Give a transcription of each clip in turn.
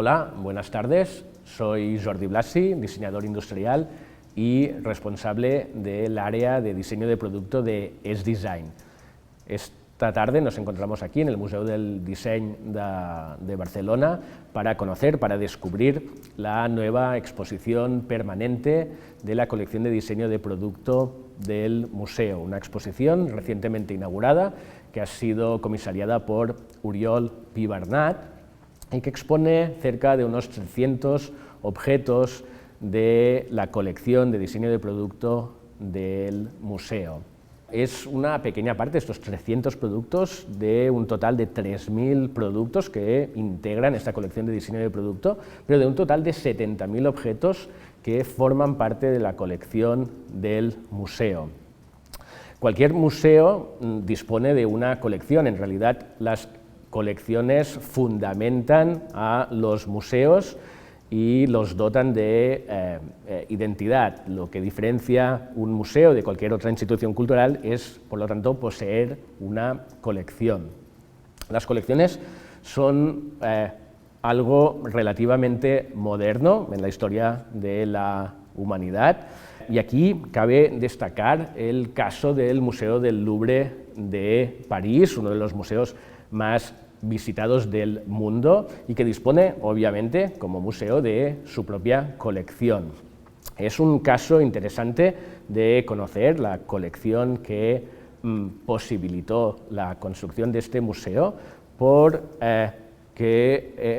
Hola, buenas tardes. Soy Jordi Blasi, diseñador industrial y responsable del área de diseño de producto de S-Design. Esta tarde nos encontramos aquí en el Museu del Disseny de Barcelona para conocer, para descubrir la nueva exposición permanente de la colección de diseño de producto del museo, una exposición recientemente inaugurada que ha sido comisariada por Oriol Pi Bernat y que expone cerca de unos 300 objetos de la colección de diseño de producto del museo. Es una pequeña parte, estos 300 productos, de un total de 3.000 productos que integran esta colección de diseño de producto, pero de un total de 70.000 objetos que forman parte de la colección del museo. Cualquier museo dispone de una colección, en realidad las colecciones fundamentan a los museos y los dotan de identidad. Lo que diferencia un museo de cualquier otra institución cultural es, por lo tanto, poseer una colección. Las colecciones son algo relativamente moderno en la historia de la humanidad, y aquí cabe destacar el caso del Museo del Louvre de París, uno de los museos más visitados del mundo y que dispone, obviamente, como museo de su propia colección. Es un caso interesante de conocer la colección que posibilitó la construcción de este museo, porque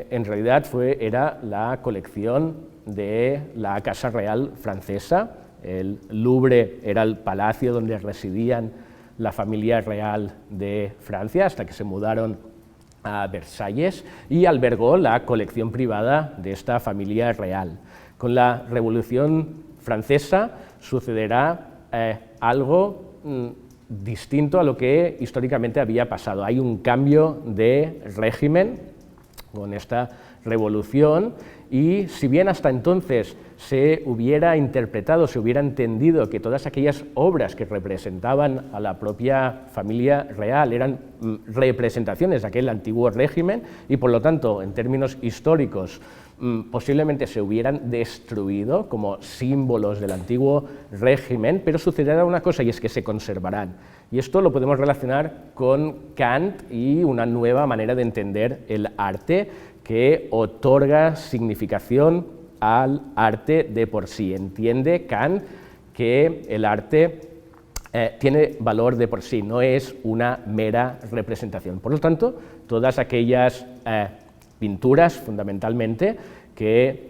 en realidad era la colección de la Casa Real francesa. El Louvre era el palacio donde residían la familia real de Francia hasta que se mudaron a Versalles y albergó la colección privada de esta familia real. Con la Revolución Francesa sucederá algo distinto a lo que históricamente había pasado. Hay un cambio de régimen con esta revolución y si bien hasta entonces se hubiera interpretado, se hubiera entendido que todas aquellas obras que representaban a la propia familia real eran representaciones de aquel antiguo régimen y por lo tanto en términos históricos posiblemente se hubieran destruido como símbolos del antiguo régimen, pero sucederá una cosa y es que se conservarán. Y esto lo podemos relacionar con Kant y una nueva manera de entender el arte que otorga significación al arte de por sí. Entiende Kant que el arte tiene valor de por sí, no es una mera representación. Por lo tanto, todas aquellas pinturas, fundamentalmente, que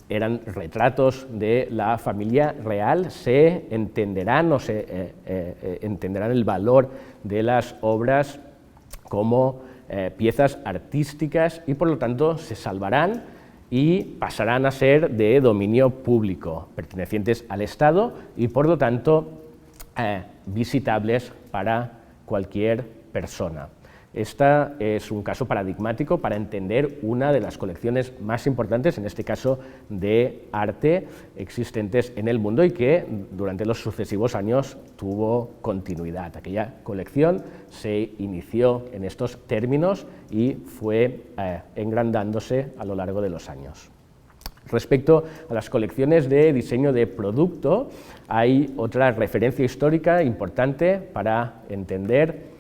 eran retratos de la familia real, se entenderán o se entenderán el valor de las obras como piezas artísticas y por lo tanto se salvarán y pasarán a ser de dominio público, pertenecientes al Estado y por lo tanto visitables para cualquier persona. Este es un caso paradigmático para entender una de las colecciones más importantes, en este caso de arte, existentes en el mundo y que durante los sucesivos años tuvo continuidad. Aquella colección se inició en estos términos y fue engrandándose a lo largo de los años. Respecto a las colecciones de diseño de producto, hay otra referencia histórica importante para entender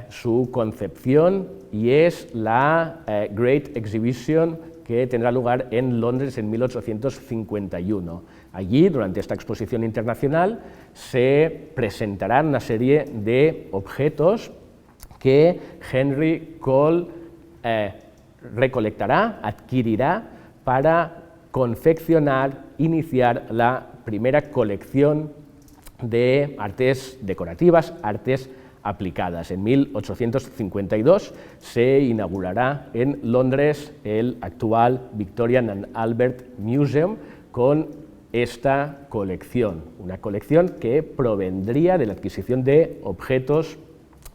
su concepción y es la Great Exhibition que tendrá lugar en Londres en 1851. Allí, durante esta exposición internacional, se presentarán una serie de objetos que Henry Cole recolectará, adquirirá para confeccionar, iniciar la primera colección de artes decorativas, artes aplicadas. En 1852 se inaugurará en Londres el actual Victorian and Albert Museum con esta colección, una colección que provendría de la adquisición de objetos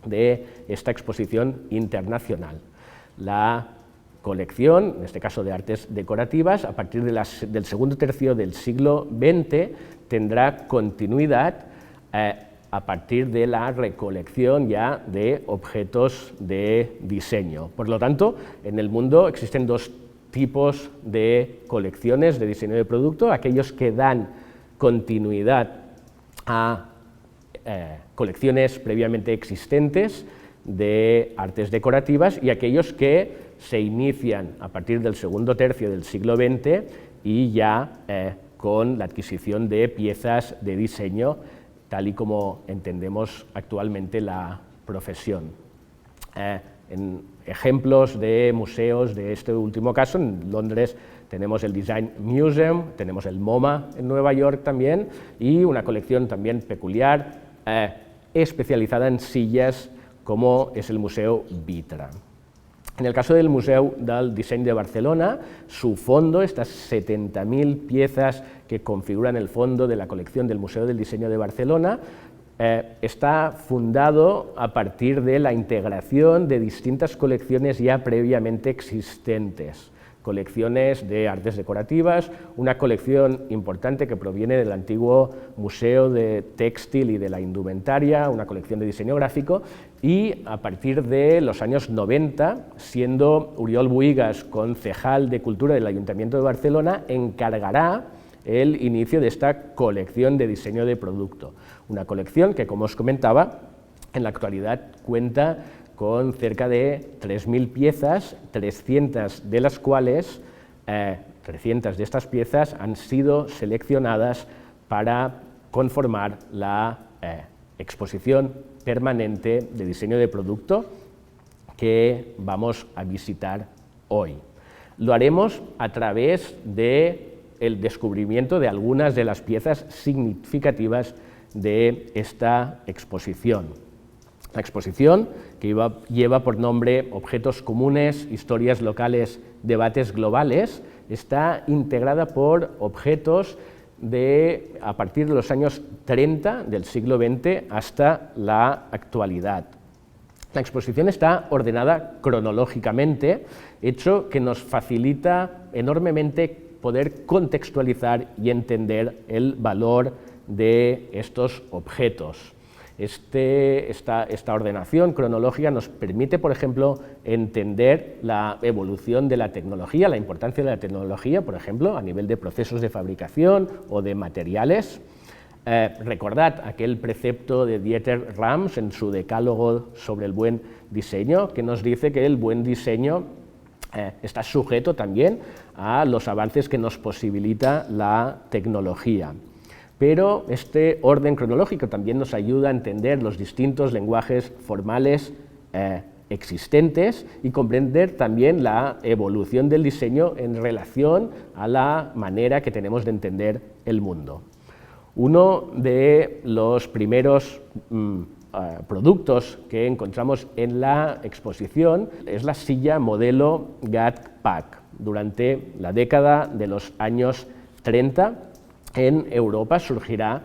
de esta exposición internacional. La colección, en este caso de artes decorativas, a partir del segundo tercio del siglo XX tendrá continuidad a partir de la recolección ya de objetos de diseño. Por lo tanto, en el mundo existen dos tipos de colecciones de diseño de producto, aquellos que dan continuidad a colecciones previamente existentes de artes decorativas y aquellos que se inician a partir del segundo tercio del siglo XX y ya con la adquisición de piezas de diseño, tal y como entendemos actualmente la profesión. En ejemplos de museos de este último caso, en Londres tenemos el Design Museum, tenemos el MoMA en Nueva York también, y una colección también peculiar, especializada en sillas, como es el Museu Vitra. En el caso del Museu del Disseny de Barcelona, su fondo, estas 70.000 piezas que configuran el fondo de la colección del Museu del Diseño de Barcelona, está fundado a partir de la integración de distintas colecciones ya previamente existentes. Colecciones de artes decorativas, una colección importante que proviene del antiguo Museo de Textil y de la Indumentaria, una colección de diseño gráfico, y a partir de los años 90, siendo Oriol Buigas, concejal de Cultura del Ayuntamiento de Barcelona, encargará el inicio de esta colección de diseño de producto. Una colección que, como os comentaba, en la actualidad cuenta con cerca de 3.000 piezas, 300 de las cuales, 300 de estas piezas han sido seleccionadas para conformar la exposición permanente de diseño de producto que vamos a visitar hoy. Lo haremos a través del descubrimiento de algunas de las piezas significativas de esta exposición. La exposición, que lleva por nombre Objetos comunes, historias locales, debates globales, está integrada por objetos a partir de los años 30 del siglo XX hasta la actualidad. La exposición está ordenada cronológicamente, hecho que nos facilita enormemente poder contextualizar y entender el valor de estos objetos. Esta ordenación cronológica nos permite, por ejemplo, entender la evolución de la tecnología, la importancia de la tecnología, por ejemplo, a nivel de procesos de fabricación o de materiales. Recordad aquel precepto de Dieter Rams en su decálogo sobre el buen diseño, que nos dice que el buen diseño está sujeto también a los avances que nos posibilita la tecnología. Pero este orden cronológico también nos ayuda a entender los distintos lenguajes formales existentes y comprender también la evolución del diseño en relación a la manera que tenemos de entender el mundo. Uno de los primeros productos que encontramos en la exposición es la silla modelo Gatcpack. Durante la década de los años 30, en Europa surgirá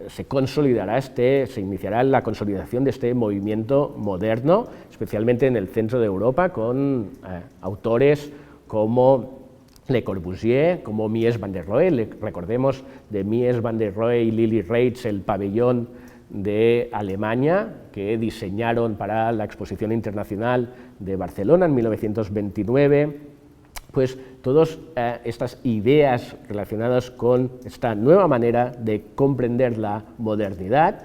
se consolidará se iniciará la consolidación de este movimiento moderno, especialmente en el centro de Europa, con autores como Le Corbusier, como Mies van der Rohe. Recordemos de Mies van der Rohe y Lily Reitz el pabellón de Alemania, que diseñaron para la Exposición Internacional de Barcelona en 1929. Pues todas estas ideas relacionadas con esta nueva manera de comprender la modernidad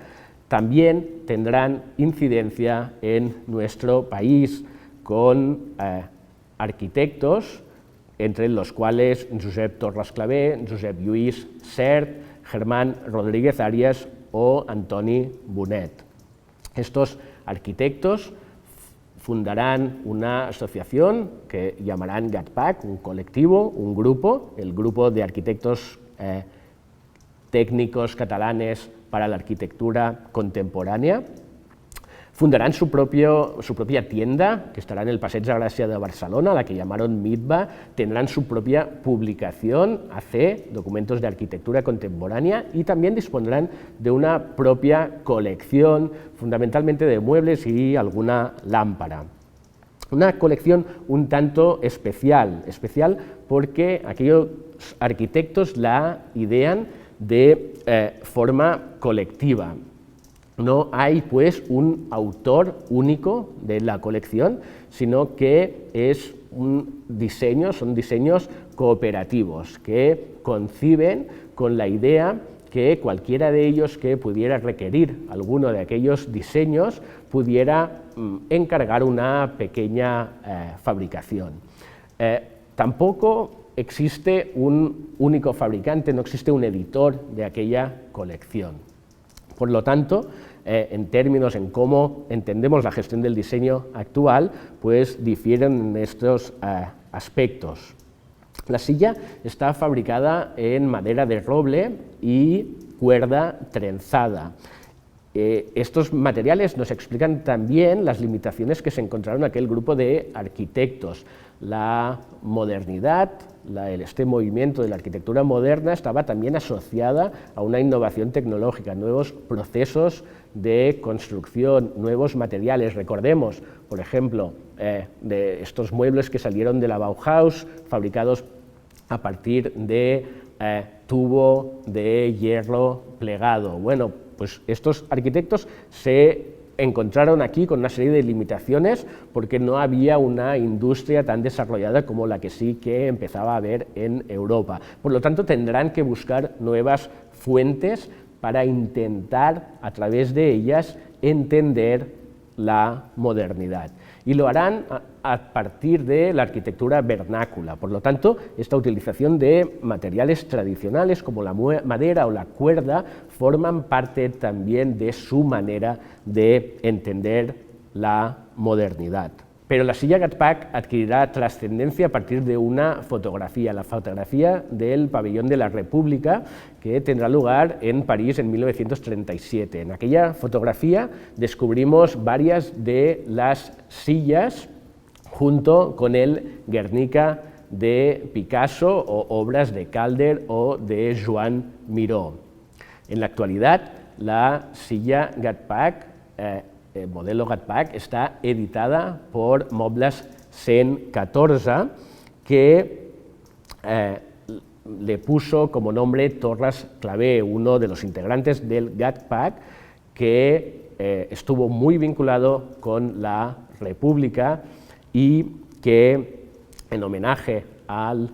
también tendrán incidencia en nuestro país con arquitectos, entre los cuales Josep Torras Clavé, Josep Lluís Sert, Germán Rodríguez Arias o Antoni Bonet. Estos arquitectos fundarán una asociación que llamarán Gatcpack, un colectivo, un grupo, el Grupo de Arquitectos Técnicos Catalanes para la Arquitectura Contemporánea. Fundarán su propia tienda, que estará en el Passeig de Gràcia de Barcelona, la que llamaron MITBA. Tendrán su propia publicación, AC, Documentos de Arquitectura Contemporánea, y también dispondrán de una propia colección, fundamentalmente de muebles y alguna lámpara. Una colección un tanto especial porque aquellos arquitectos la idean de forma colectiva. No hay pues un autor único de la colección, sino que es son diseños cooperativos que conciben con la idea que cualquiera de ellos que pudiera requerir alguno de aquellos diseños pudiera encargar una pequeña fabricación. Tampoco existe un único fabricante, no existe un editor de aquella colección. Por lo tanto, en términos en cómo entendemos la gestión del diseño actual, pues difieren en estos aspectos. La silla está fabricada en madera de roble y cuerda trenzada. Estos materiales nos explican también las limitaciones que se encontraron aquel grupo de arquitectos. La modernidad, este movimiento de la arquitectura moderna estaba también asociada a una innovación tecnológica, nuevos procesos de construcción, nuevos materiales. Recordemos, por ejemplo, de estos muebles que salieron de la Bauhaus, fabricados a partir de tubo de hierro plegado. Bueno, pues estos arquitectos se encontraron aquí con una serie de limitaciones porque no había una industria tan desarrollada como la que sí que empezaba a haber en Europa. Por lo tanto, tendrán que buscar nuevas fuentes para intentar, a través de ellas, entender la modernidad. Y lo harán a partir de la arquitectura vernácula. Por lo tanto, esta utilización de materiales tradicionales como la madera o la cuerda forman parte también de su manera de entender la modernidad. Pero la silla Gatcpac adquirirá trascendencia a partir de una fotografía, la fotografía del Pabellón de la República, que tendrá lugar en París en 1937. En aquella fotografía descubrimos varias de las sillas junto con el Guernica de Picasso o obras de Calder o de Joan Miró. En la actualidad, la silla Gatcpac, el modelo Gatcpac, está editada por Mobles 114, que le puso como nombre Torras Clavé, uno de los integrantes del Gatcpac, que estuvo muy vinculado con la República y que, en homenaje al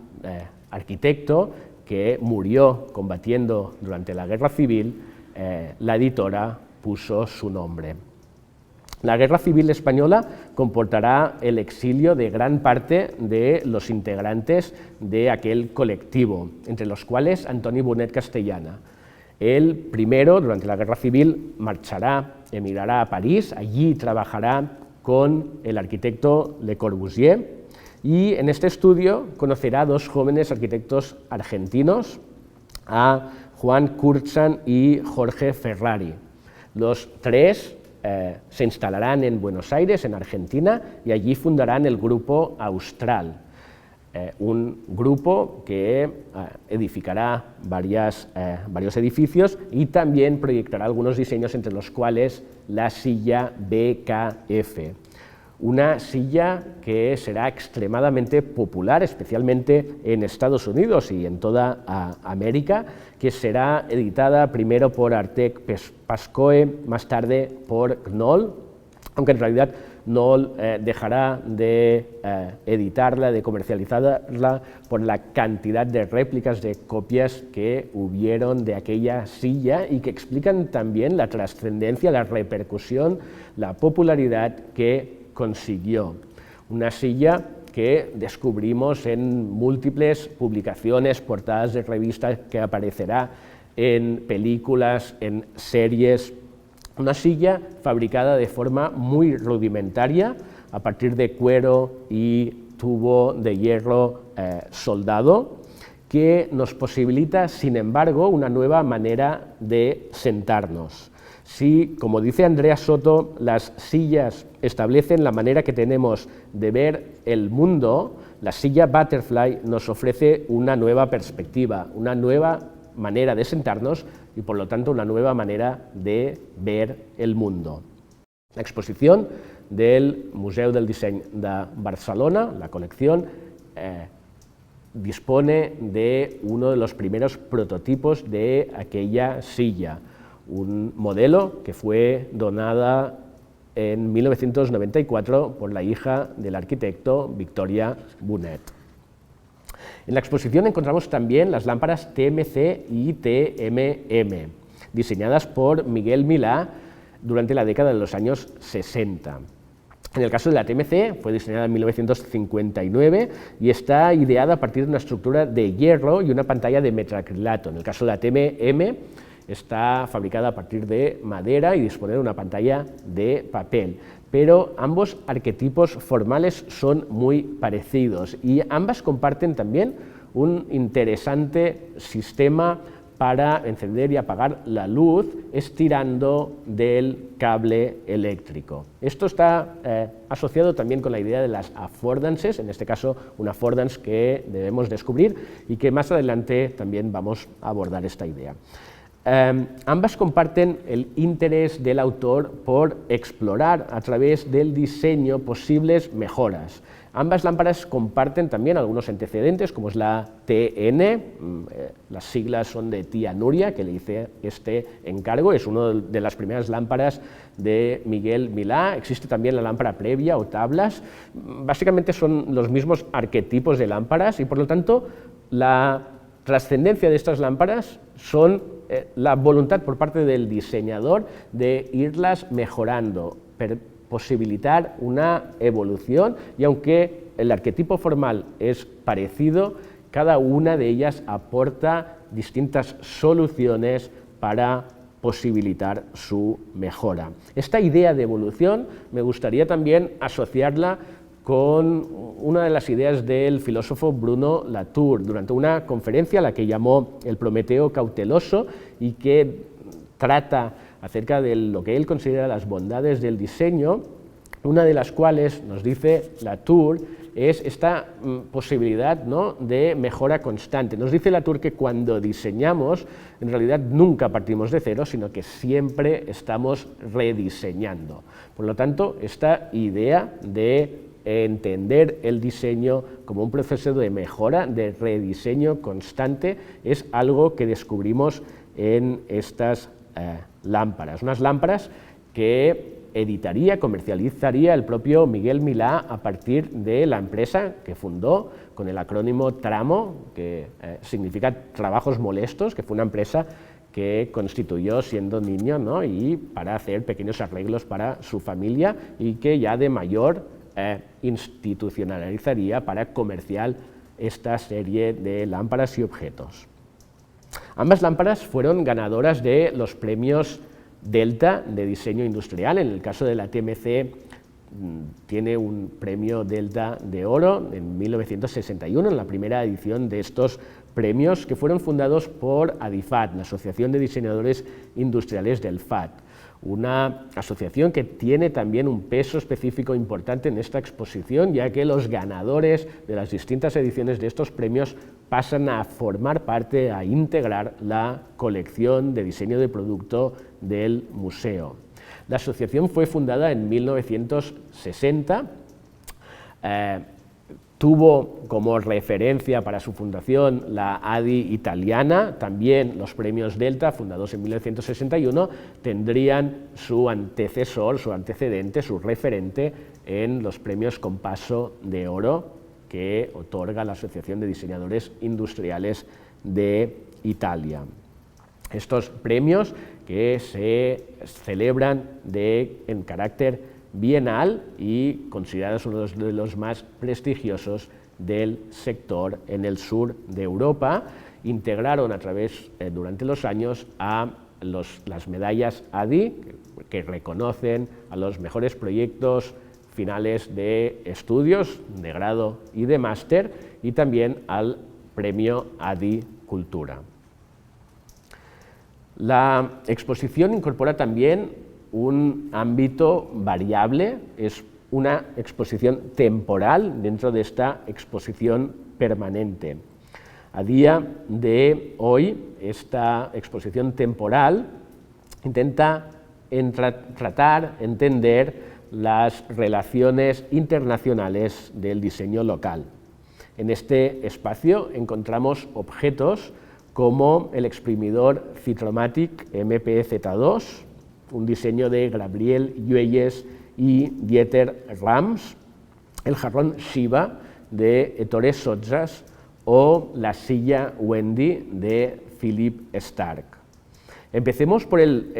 arquitecto que murió combatiendo durante la Guerra Civil, la editora puso su nombre. La Guerra Civil Española comportará el exilio de gran parte de los integrantes de aquel colectivo, entre los cuales Antoni Bonet Castellana. Él primero, durante la Guerra Civil, emigrará a París, allí trabajará con el arquitecto Le Corbusier y en este estudio conocerá a dos jóvenes arquitectos argentinos, a Juan Kurzan y Jorge Ferrari. Los tres se instalarán en Buenos Aires, en Argentina, y allí fundarán el Grupo Austral, un grupo que edificará varios edificios y también proyectará algunos diseños, entre los cuales la silla BKF, una silla que será extremadamente popular, especialmente en Estados Unidos y en toda América, que será editada primero por Artec Pascoe, más tarde por Knoll, aunque en realidad Knoll dejará de editarla, de comercializarla, por la cantidad de réplicas, de copias que hubieron de aquella silla y que explican también la trascendencia, la repercusión, la popularidad que consiguió. Una silla que descubrimos en múltiples publicaciones, portadas de revistas, que aparecerá en películas, en series. Una silla fabricada de forma muy rudimentaria, a partir de cuero y tubo de hierro soldado, que nos posibilita, sin embargo, una nueva manera de sentarnos. Si, como dice Andrea Soto, las sillas establecen la manera que tenemos de ver el mundo, la silla Butterfly nos ofrece una nueva perspectiva, una nueva manera de sentarnos y, por lo tanto, una nueva manera de ver el mundo. La exposición del Museu del Disseny de Barcelona, la colección, dispone de uno de los primeros prototipos de aquella silla, un modelo que fue donada en 1994 por la hija del arquitecto Victoria Bonet. En la exposición encontramos también las lámparas TMC y TMM, diseñadas por Miguel Milá durante la década de los años 60. En el caso de la TMC, fue diseñada en 1959 y está ideada a partir de una estructura de hierro y una pantalla de metacrilato. En el caso de la TMM, está fabricada a partir de madera y dispone de una pantalla de papel. Pero ambos arquetipos formales son muy parecidos y ambas comparten también un interesante sistema para encender y apagar la luz estirando del cable eléctrico. Esto está asociado también con la idea de las affordances, en este caso una affordance que debemos descubrir y que más adelante también vamos a abordar esta idea. Ambas comparten el interés del autor por explorar a través del diseño posibles mejoras. Ambas lámparas comparten también algunos antecedentes, como es la TN, las siglas son de tía Nuria, que le hice este encargo, es una de las primeras lámparas de Miguel Milá. Existe también la lámpara previa o tablas, básicamente son los mismos arquetipos de lámparas y por lo tanto la trascendencia de estas lámparas son la voluntad por parte del diseñador de irlas mejorando, posibilitar una evolución y aunque el arquetipo formal es parecido, cada una de ellas aporta distintas soluciones para posibilitar su mejora. Esta idea de evolución me gustaría también asociarla con una de las ideas del filósofo Bruno Latour, durante una conferencia a la que llamó El Prometeo cauteloso y que trata acerca de lo que él considera las bondades del diseño, una de las cuales, nos dice Latour, es esta posibilidad, ¿no?, de mejora constante. Nos dice Latour que cuando diseñamos, en realidad nunca partimos de cero, sino que siempre estamos rediseñando. Por lo tanto, esta idea de entender el diseño como un proceso de mejora, de rediseño constante, es algo que descubrimos en estas lámparas. Unas lámparas que editaría, comercializaría el propio Miguel Milá a partir de la empresa que fundó con el acrónimo TRAMO, que significa trabajos molestos, que fue una empresa que constituyó siendo niño, ¿no?, y para hacer pequeños arreglos para su familia y que ya de mayor institucionalizaría para comercial esta serie de lámparas y objetos. Ambas lámparas fueron ganadoras de los premios Delta de diseño industrial. En el caso de la TMC tiene un premio Delta de oro en 1961, en la primera edición de estos premios, que fueron fundados por ADIFAT, la Asociación de Diseñadores Industriales del FAT, una asociación que tiene también un peso específico importante en esta exposición, ya que los ganadores de las distintas ediciones de estos premios pasan a formar parte, a integrar la colección de diseño de producto del museo. La asociación fue fundada en 1960, tuvo como referencia para su fundación la ADI italiana, también los premios Delta, fundados en 1961, tendrían su antecesor, su antecedente, su referente en los premios Compasso de Oro que otorga la Asociación de Diseñadores Industriales de Italia. Estos premios que se celebran en carácter bienal y considerados uno de los más prestigiosos del sector en el sur de Europa, integraron durante los años a las medallas ADI, que reconocen a los mejores proyectos finales de estudios, de grado y de máster, y también al premio ADI Cultura. La exposición incorpora también un ámbito variable, es una exposición temporal dentro de esta exposición permanente. A día de hoy, esta exposición temporal intenta tratar, entender las relaciones internacionales del diseño local. En este espacio encontramos objetos como el exprimidor Citromatic MP-Z2, un diseño de Gabriel Lluelles y Dieter Rams, el jarrón Shiva de Ettore Sottsass o la silla Wendy de Philippe Starck. Empecemos por el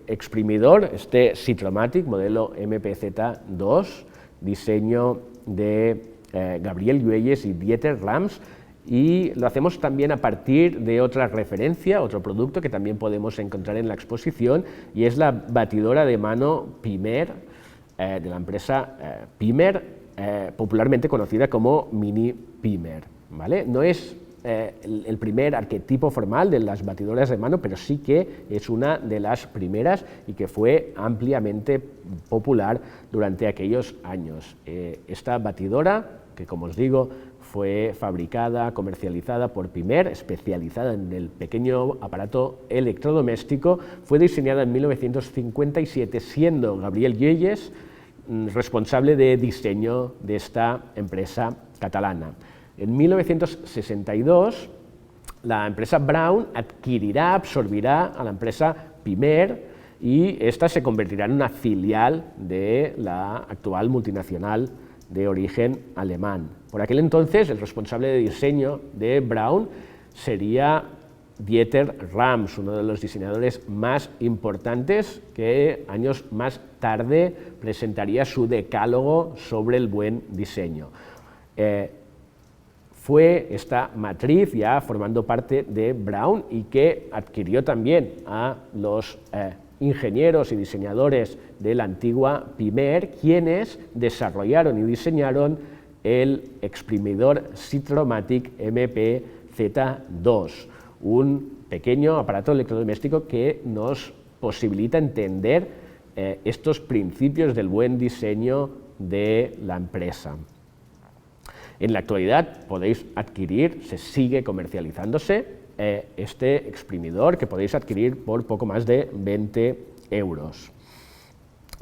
exprimidor, este Citromatic, modelo MP-Z2, diseño de Gabriel Lluelles y Dieter Rams, y lo hacemos también a partir de otra referencia, otro producto que también podemos encontrar en la exposición, y es la batidora de mano Pimer, de la empresa Pimer, popularmente conocida como Mini Pimer, ¿vale? No es el primer arquetipo formal de las batidoras de mano, pero sí que es una de las primeras y que fue ampliamente popular durante aquellos años. Esta batidora, que como os digo, fue fabricada, comercializada por Pimer, especializada en el pequeño aparato electrodoméstico, fue diseñada en 1957, siendo Gabriel Lluelles responsable de diseño de esta empresa catalana. En 1962, la empresa Braun absorbirá a la empresa Pimer y esta se convertirá en una filial de la actual multinacional de origen alemán. Por aquel entonces, el responsable de diseño de Braun sería Dieter Rams, uno de los diseñadores más importantes que años más tarde presentaría su decálogo sobre el buen diseño. Fue esta matriz ya formando parte de Braun y que adquirió también a los ingenieros y diseñadores de la antigua Pimer, quienes desarrollaron y diseñaron el exprimidor Citromatic MP-Z2, un pequeño aparato electrodoméstico que nos posibilita entender estos principios del buen diseño de la empresa. En la actualidad podéis adquirir, se sigue comercializándose, este exprimidor que podéis adquirir por poco más de 20 euros.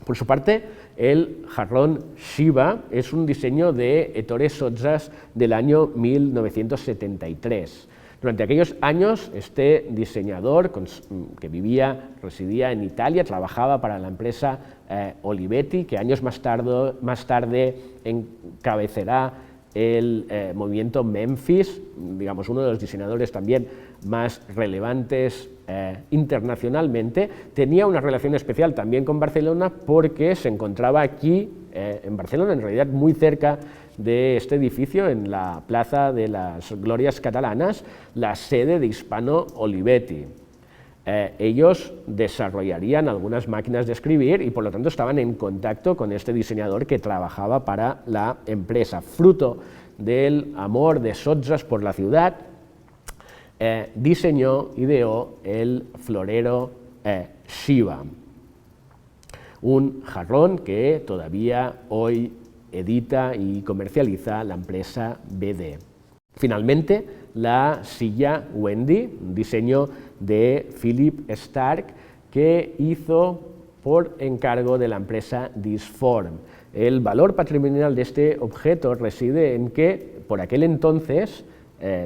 Por su parte, el jarrón Shiva es un diseño de Ettore Sottsass del año 1973. Durante aquellos años, este diseñador, que residía en Italia, trabajaba para la empresa Olivetti, que años más tarde encabezará el movimiento Memphis, digamos uno de los diseñadores también más relevantes internacionalmente. Tenía una relación especial también con Barcelona porque se encontraba aquí en Barcelona, en realidad muy cerca de este edificio, en la Plaza de las Glorias Catalanas, la sede de Hispano Olivetti. Ellos desarrollarían algunas máquinas de escribir y por lo tanto estaban en contacto con este diseñador que trabajaba para la empresa. Fruto del amor de Sottsass por la ciudad, ideó el florero Shiva, un jarrón que todavía hoy edita y comercializa la empresa BD. Finalmente, la silla Wendy, un diseño de Philippe Starck que hizo por encargo de la empresa Disform. El valor patrimonial de este objeto reside en que, por aquel entonces,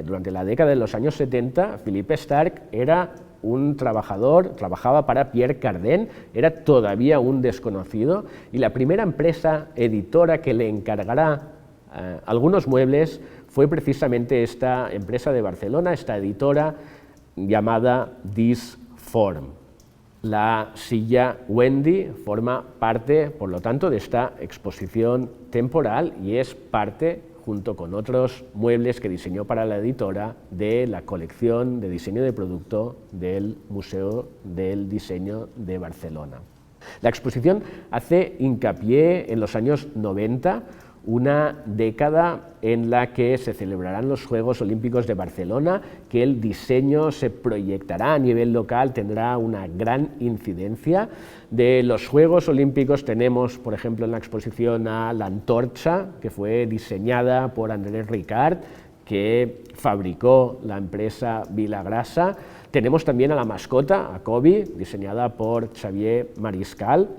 durante la década de los años 70, Philippe Starck era un trabajador, trabajaba para Pierre Cardin, era todavía un desconocido, y la primera empresa editora que le encargará algunos muebles fue precisamente esta empresa de Barcelona, esta editora llamada Disform. La silla Wendy forma parte, por lo tanto, de esta exposición temporal y es parte, junto con otros muebles que diseñó para la editora, de la colección de diseño de producto del Museo del Diseño de Barcelona. La exposición hace hincapié en los años 90, una década en la que se celebrarán los Juegos Olímpicos de Barcelona, que el diseño se proyectará a nivel local, tendrá una gran incidencia. De los Juegos Olímpicos tenemos, por ejemplo, en la exposición a la antorcha, que fue diseñada por Andrés Ricard, que fabricó la empresa Vilagrasa. Tenemos también a la mascota, a Kobe, diseñada por Xavier Mariscal.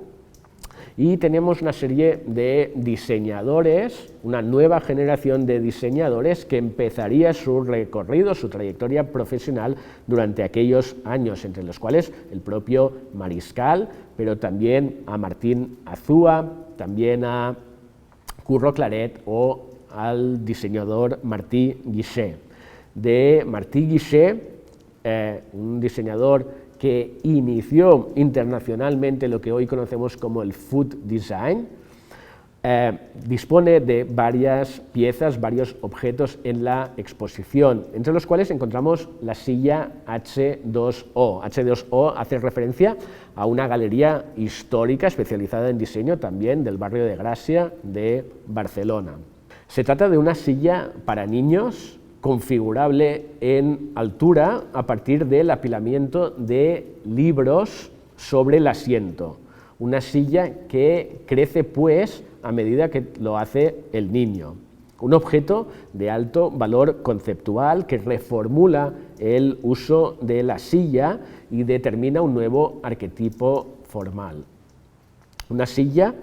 y tenemos una serie de diseñadores, una nueva generación de diseñadores que empezaría su recorrido, su trayectoria profesional durante aquellos años, entre los cuales el propio Mariscal, pero también a Martín Azúa, también a Curro Claret o al diseñador Martí Guixé. De Martí Guixé, un diseñador que inició internacionalmente lo que hoy conocemos como el food design, dispone de varias piezas, varios objetos en la exposición, entre los cuales encontramos la silla H2O. H2O hace referencia a una galería histórica especializada en diseño también del barrio de Gràcia de Barcelona. Se trata de una silla para niños configurable en altura a partir del apilamiento de libros sobre el asiento. Una silla que crece pues a medida que lo hace el niño. Un objeto de alto valor conceptual que reformula el uso de la silla y determina un nuevo arquetipo formal. Una silla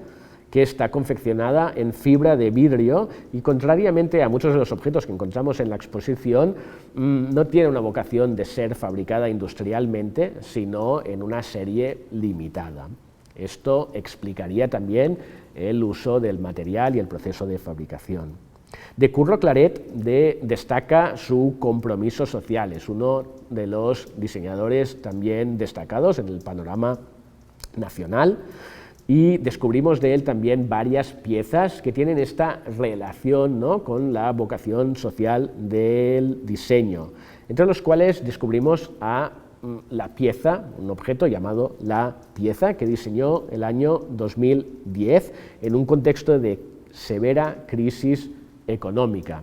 que está confeccionada en fibra de vidrio y, contrariamente a muchos de los objetos que encontramos en la exposición, no tiene una vocación de ser fabricada industrialmente, sino en una serie limitada. Esto explicaría también el uso del material y el proceso de fabricación. De Curro Claret destaca su compromiso social, es uno de los diseñadores también destacados en el panorama nacional, y descubrimos de él también varias piezas que tienen esta relación, ¿no?, con la vocación social del diseño, entre los cuales descubrimos a la pieza, un objeto llamado La Pieza, que diseñó el año 2010 en un contexto de severa crisis económica.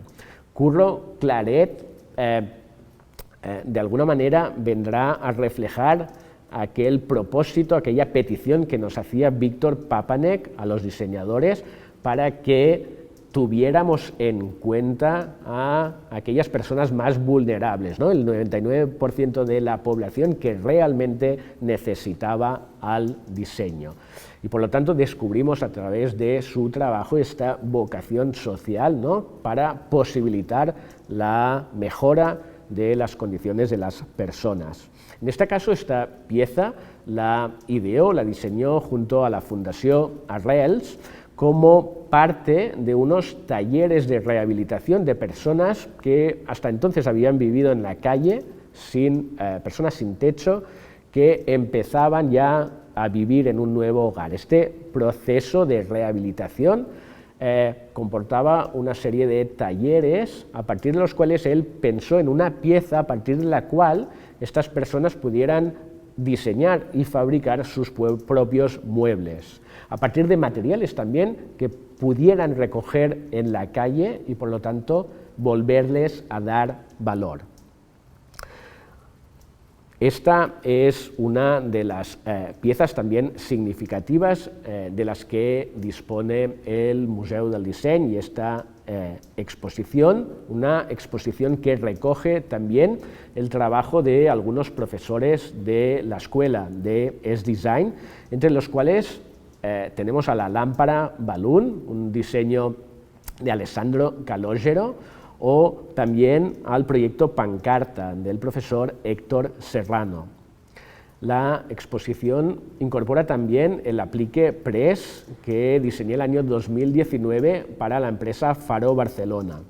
Curro Claret, de alguna manera, vendrá a reflejar aquel propósito, aquella petición que nos hacía Víctor Papanek a los diseñadores para que tuviéramos en cuenta a aquellas personas más vulnerables, ¿no?, el 99% de la población que realmente necesitaba al diseño. Y por lo tanto descubrimos a través de su trabajo esta vocación social, ¿no?, para posibilitar la mejora de las condiciones de las personas. En este caso, esta pieza la ideó, la diseñó junto a la Fundació Arrels como parte de unos talleres de rehabilitación de personas que hasta entonces habían vivido en la calle, personas sin techo, que empezaban ya a vivir en un nuevo hogar. Este proceso de rehabilitación comportaba una serie de talleres a partir de los cuales él pensó en una pieza a partir de la cual estas personas pudieran diseñar y fabricar sus propios muebles, a partir de materiales también que pudieran recoger en la calle y por lo tanto volverles a dar valor. Esta es una de las piezas también significativas de las que dispone el Museu del Disseny y esta exposición, una exposición que recoge también el trabajo de algunos profesores de la escuela de Es Design, entre los cuales tenemos a la lámpara Balloon, un diseño de Alessandro Calogero, o también al proyecto Pancarta del profesor Héctor Serrano. La exposición incorpora también el aplique Press que diseñé el año 2019 para la empresa Faro Barcelona.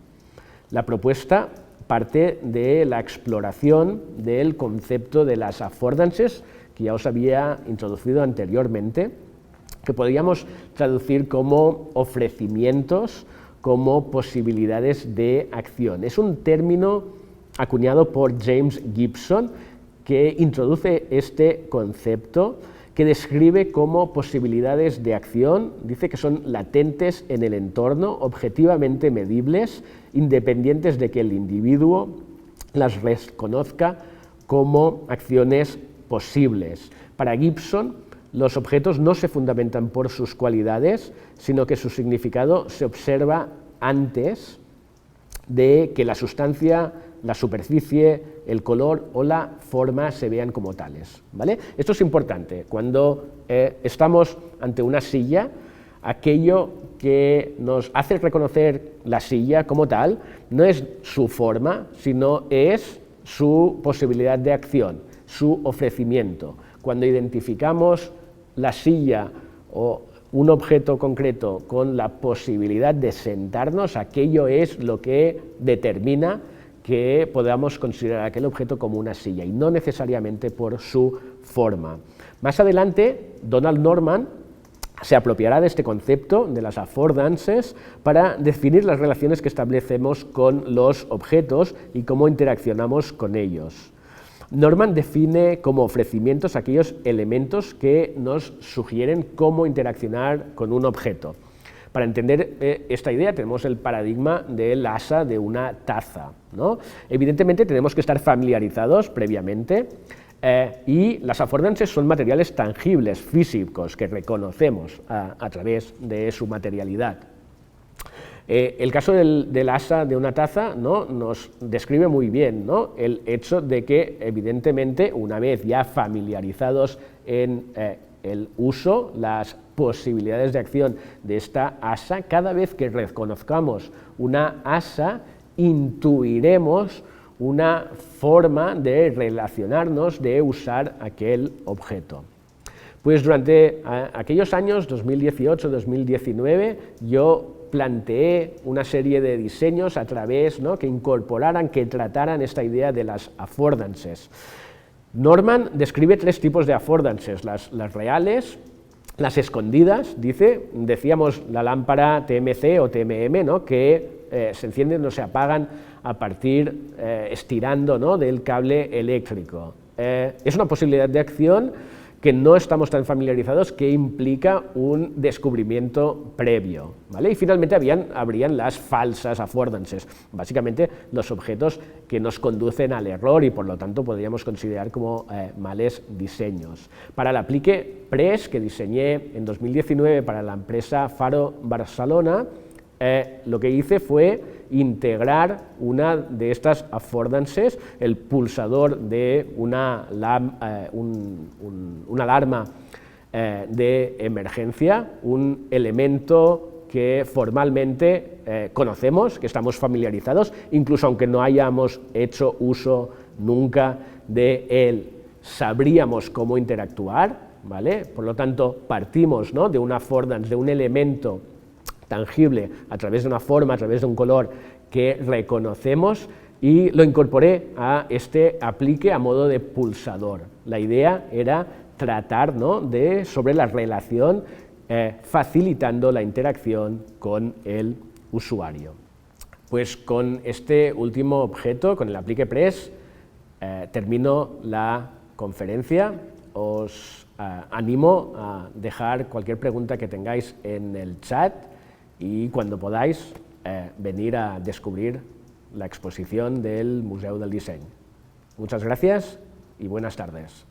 La propuesta parte de la exploración del concepto de las affordances, que ya os había introducido anteriormente, que podríamos traducir como ofrecimientos, como posibilidades de acción. Es un término acuñado por James Gibson que introduce este concepto, que describe como posibilidades de acción, dice que son latentes en el entorno, objetivamente medibles, independientes de que el individuo las reconozca como acciones posibles. Para Gibson, los objetos no se fundamentan por sus cualidades, sino que su significado se observa antes de que la sustancia, la superficie, el color o la forma se vean como tales, ¿vale? Esto es importante. Cuando estamos ante una silla, aquello que nos hace reconocer la silla como tal no es su forma, sino es su posibilidad de acción, su ofrecimiento. Cuando identificamos la silla o un objeto concreto con la posibilidad de sentarnos, aquello es lo que determina que podamos considerar aquel objeto como una silla y no necesariamente por su forma. Más adelante, Donald Norman se apropiará de este concepto de las affordances para definir las relaciones que establecemos con los objetos y cómo interaccionamos con ellos. Norman define como ofrecimientos aquellos elementos que nos sugieren cómo interaccionar con un objeto. Para entender esta idea tenemos el paradigma del asa de una taza, ¿no? Evidentemente tenemos que estar familiarizados previamente y las affordances son materiales tangibles, físicos, que reconocemos a través de su materialidad. El caso del asa de una taza, ¿no?, nos describe muy bien, ¿no?, el hecho de que, evidentemente, una vez ya familiarizados en el uso, las posibilidades de acción de esta asa, cada vez que reconozcamos una asa, intuiremos una forma de relacionarnos, de usar aquel objeto. Pues durante aquellos años, 2018-2019, yo planteé una serie de diseños a través, ¿no?, que incorporaran, que trataran esta idea de las affordances. Norman describe tres tipos de affordances, las reales, las escondidas, decíamos la lámpara TMC o TMM, ¿no?, que se encienden o se apagan a partir estirando, ¿no?, del cable eléctrico. Es una posibilidad de acción que no estamos tan familiarizados, que implica un descubrimiento previo, ¿vale? Y finalmente habrían las falsas affordances, básicamente los objetos que nos conducen al error y por lo tanto podríamos considerar como males diseños. Para el aplique PRES, que diseñé en 2019 para la empresa Faro Barcelona, lo que hice fue integrar una de estas affordances, el pulsador de una alarma de emergencia, un elemento que formalmente conocemos, que estamos familiarizados, incluso aunque no hayamos hecho uso nunca de él, sabríamos cómo interactuar, ¿vale? Por lo tanto, partimos, ¿no?, de una affordance, de un elemento tangible, a través de una forma, a través de un color que reconocemos, y lo incorporé a este aplique a modo de pulsador. La idea era tratar, ¿no?, sobre la relación, facilitando la interacción con el usuario. Pues con este último objeto, con el aplique PRES, termino la conferencia. Os animo a dejar cualquier pregunta que tengáis en el chat y cuando podáis venir a descubrir la exposición del Museu del Disseny. Muchas gracias y buenas tardes.